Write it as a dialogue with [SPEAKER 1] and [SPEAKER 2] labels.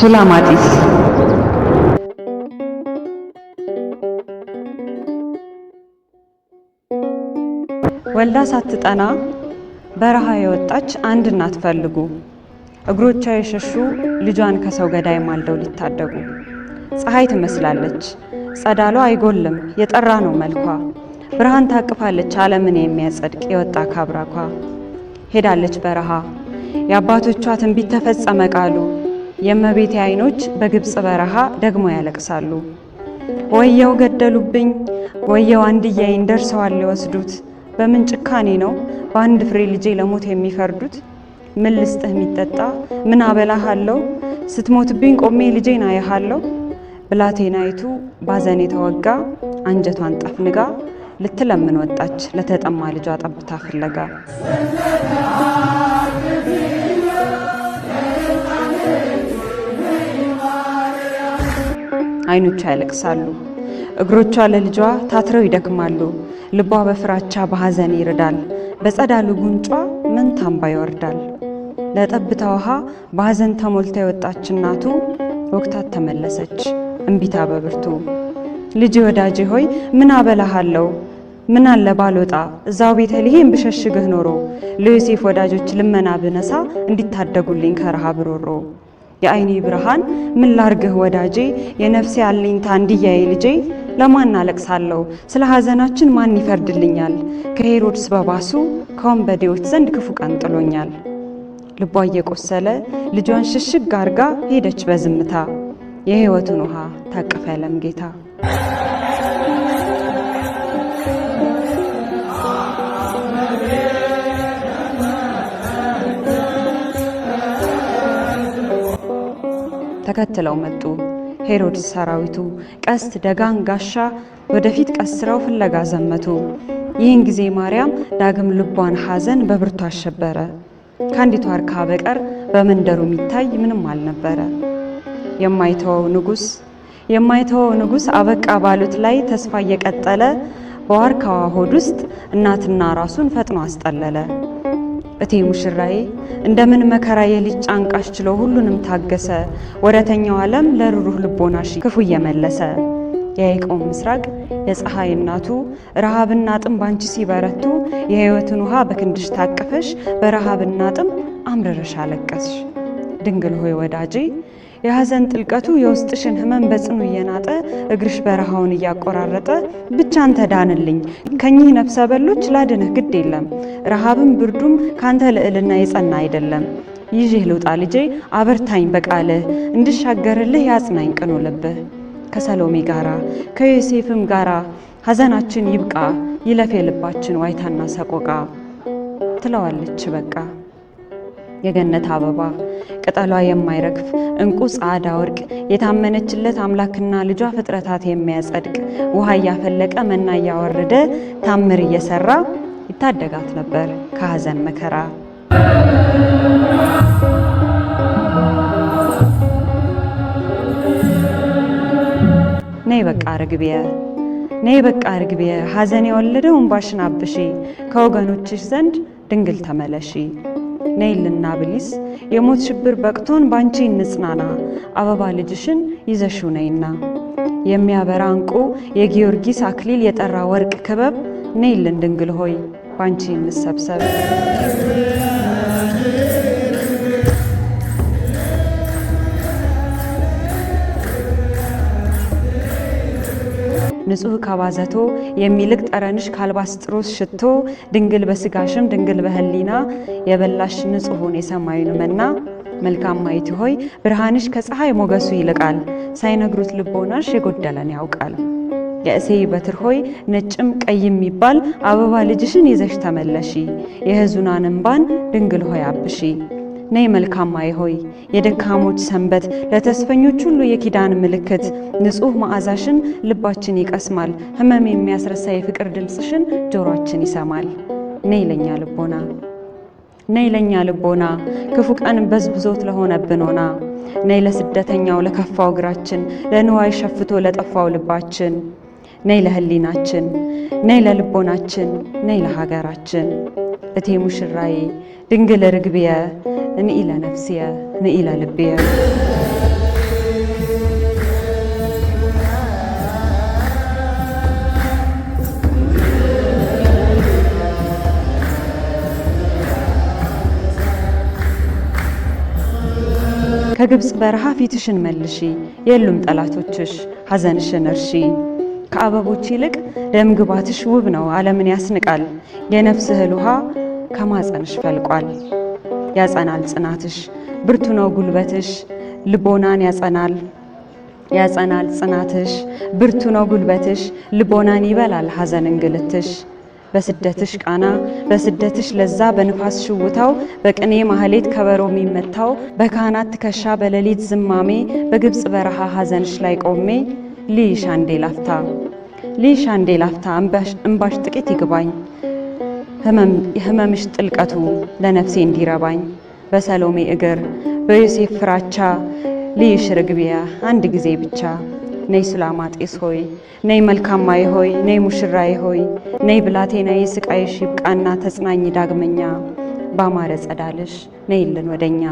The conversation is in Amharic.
[SPEAKER 1] ሱላማጢስ ወልዳ ሳትጠና በረሃ የወጣች አንድ እናት ፈልጉ፣ እግሮቿ የሸሹ ልጇን ከሰው ገዳይ ማልደው ሊታደጉ። ፀሐይ ትመስላለች ጸዳሏ አይጎልም የጠራ ነው መልኳ፣ ብርሃን ታቅፋለች ዓለምን የሚያጸድቅ የወጣ ካብራኳ። ሄዳለች በረሃ የአባቶቿ ትንቢት ተፈጸመ ቃሉ፣ የእመቤቴ አይኖች በግብፅ በረሃ ደግሞ ያለቅሳሉ። ወየው ገደሉብኝ ወየው አንድያዬን ደርሰዋል ሊወስዱት፣ በምን ጭካኔ ነው በአንድ ፍሬ ልጄ ለሞት የሚፈርዱት? ምን ልስጥህ የሚጠጣ ምን አበላሃለሁ፣ ስትሞትብኝ ቆሜ ልጄን አየሃለሁ። ብላቴናይቱ ባዘን የተወጋ አንጀቷን ጠፍንጋ፣ ልትለምን ወጣች ለተጠማ ልጇ ጠብታ ፍለጋ። አይኖቿ ያለቅሳሉ እግሮቿ ለልጇ ታትረው ይደክማሉ። ልቧ በፍራቻ በሐዘን ይርዳል፣ በጸዳሉ ጉንጯ መንታ እንባ ይወርዳል። ለጠብታ ውሃ በሐዘን ተሞልታ የወጣች እናቱ፣ ወቅታት ተመለሰች እምቢታ በብርቱ። ልጄ ወዳጄ ሆይ ምን አበላሃለሁ፣ ምን አለ ባልወጣ እዛው ቤተልሔም ብሸሽግህ ኖሮ፣ ለዮሴፍ ወዳጆች ልመና ብነሳ እንዲታደጉልኝ ከረሃብ ሮሮ። የአይኔ ብርሃን ምን ላርግህ ወዳጄ፣ የነፍሴ አለኝታ አንድያዬ ልጄ። ለማን አለቅሳለሁ ስለ ሐዘናችን ማን ይፈርድልኛል? ከሄሮድስ በባሱ ከወንበዴዎች ዘንድ ክፉ ቀን ጥሎኛል። ልቧ እየቆሰለ ልጇን ሽሽግ አርጋ ሄደች በዝምታ፣ የሕይወቱን ውሃ ታቀፈ ያለም ጌታ። ተከትለው መጡ ሄሮድስ ሰራዊቱ፣ ቀስት ደጋን ጋሻ ወደፊት ቀስረው ፍለጋ ዘመቱ። ይህን ጊዜ ማርያም ዳግም ልቧን ሐዘን በብርቱ አሸበረ፣ ከአንዲቷ ዋርካ በቀር በመንደሩ የሚታይ ምንም አልነበረ። የማይተወው ንጉሥ አበቃ ባሉት ላይ ተስፋ እየቀጠለ፣ በዋርካዋ ሆድ ውስጥ እናትና ራሱን ፈጥኖ አስጠለለ። እቴ ሙሽራዬ እንደምን መከራ የልጅ ጫንቃሽ ችሎ ሁሉንም ታገሰ፣ ወረተኛው ዓለም ለሩሩህ ልቦናሽ ክፉ እየመለሰ። የያዕቆብ ምስራቅ የፀሐይ እናቱ ረሃብና ጥም ባንቺ ሲበረቱ፣ የሕይወትን ውሃ በክንድሽ ታቅፈሽ በረሃብና ጥም አምርረሽ አለቀስሽ። ድንግል ሆይ ወዳጄ የሐዘን ጥልቀቱ የውስጥሽን ሕመም በጽኑ እየናጠ፣ እግርሽ በረሃውን እያቆራረጠ፣ ብቻን ተዳንልኝ ከኚህ ነፍሰ በሎች ላድንህ ግድ የለም፣ ረሃብም ብርዱም ካንተ ልዕልና የጸና አይደለም። ይዤህ ልውጣ ልጄ አበርታኝ በቃልህ፣ እንድሻገርልህ ያጽናኝ ቅኑ ልብህ። ከሰሎሜ ጋራ ከዮሴፍም ጋራ ሐዘናችን ይብቃ፣ ይለፍ የልባችን ዋይታና ሰቆቃ። ትለዋለች በቃ የገነት አበባ ቅጠሏ የማይረግፍ እንቁ ጻዕዳ ወርቅ፣ የታመነችለት አምላክና ልጇ ፍጥረታት የሚያጸድቅ፣ ውሃ እያፈለቀ መና እያወረደ ታምር እየሰራ ይታደጋት ነበር ከሐዘን መከራ። ነይ በቃ ርግብየ ነይ በቃ ርግብየ፣ ሐዘን የወለደው እንባሽን አብሺ፣ ከወገኖችሽ ዘንድ ድንግል ተመለሺ። ነይልና ብሊስ የሞት ሽብር በቅቶን ባንቺ እንጽናና፣ አበባ ልጅሽን ይዘሽው ነይና። የሚያበራ እንቁ የጊዮርጊስ አክሊል የጠራ ወርቅ ክበብ፣ ነይልን ድንግል ሆይ ባንቺ እንሰብሰብ። ንጹህ ከባዘቶ የሚልቅ ጠረንሽ ካልባስጥሮስ ሽቶ፣ ድንግል በስጋሽም ድንግል በህሊና፣ የበላሽ ንጹሑን የሰማዩን መና። መልካም ማየት ሆይ ብርሃንሽ ከፀሐይ ሞገሱ ይልቃል፣ ሳይነግሩት ልቦናሽ የጎደለን ያውቃል። የእሴይ በትር ሆይ ነጭም ቀይ የሚባል አበባ ልጅሽን ይዘሽ ተመለሺ፣ የሕዙናን እንባን ድንግል ሆይ አብሺ። ነይ መልካም ማይ ሆይ የደካሞች ሰንበት፣ ለተስፈኞች ሁሉ የኪዳን ምልክት፣ ንጹህ መዓዛሽን ልባችን ይቀስማል፣ ሕመም የሚያስረሳ የፍቅር ድምፅሽን ጆሮአችን ይሰማል። ነይ ለኛ ልቦና ነይ ለኛ ልቦና፣ ክፉ ቀን በዝብዞት ለሆነብን ሆና። ነይ ለስደተኛው ለከፋው እግራችን፣ ለንዋይ ሸፍቶ ለጠፋው ልባችን። ነይ ለህሊናችን ነይ ለልቦናችን፣ ነይ ለሀገራችን። እቴ ሙሽራዬ ድንግል ርግብየ ንኢ ለነፍስየ ንኢ ለልብየ ከግብፅ በረሃ ፊትሽን መልሺ የሉም ጠላቶችሽ ሐዘንሽን እርሺ። ከአበቦች ይልቅ ደምግባትሽ ውብ ነው ዓለምን ያስንቃል። የነፍስ እህል ውሃ ከማፀንሽ ፈልቋል። ያጸናል ጽናትሽ ብርቱ ነው ጉልበትሽ ልቦናን ያጸናል ጽናትሽ ብርቱ ነው ጉልበትሽ ልቦናን ይበላል ሐዘን እንግልትሽ። በስደትሽ ቃና በስደትሽ ለዛ በንፋስ ሽውታው በቅኔ ማህሌት ከበሮ የሚመታው በካህናት ትከሻ በሌሊት ዝማሜ በግብፅ በረሃ ሐዘንሽ ላይ ቆሜ ልይሽ አንዴ ላፍታ እምባሽ ጥቂት ይግባኝ ህመምሽ ጥልቀቱ ለነፍሴ እንዲረባኝ። በሰሎሜ እግር በዮሴፍ ፍራቻ ልይሽ ርግቢያ አንድ ጊዜ ብቻ። ነይ ሱላማጤስ ሆይ ነይ መልካማዬ ሆይ ነይ ሙሽራዬ ሆይ ነይ ብላቴናዬ ስቃይሽ ይብቃና ተጽናኝ ዳግመኛ። ባማረ ጸዳልሽ ነይልን ወደኛ።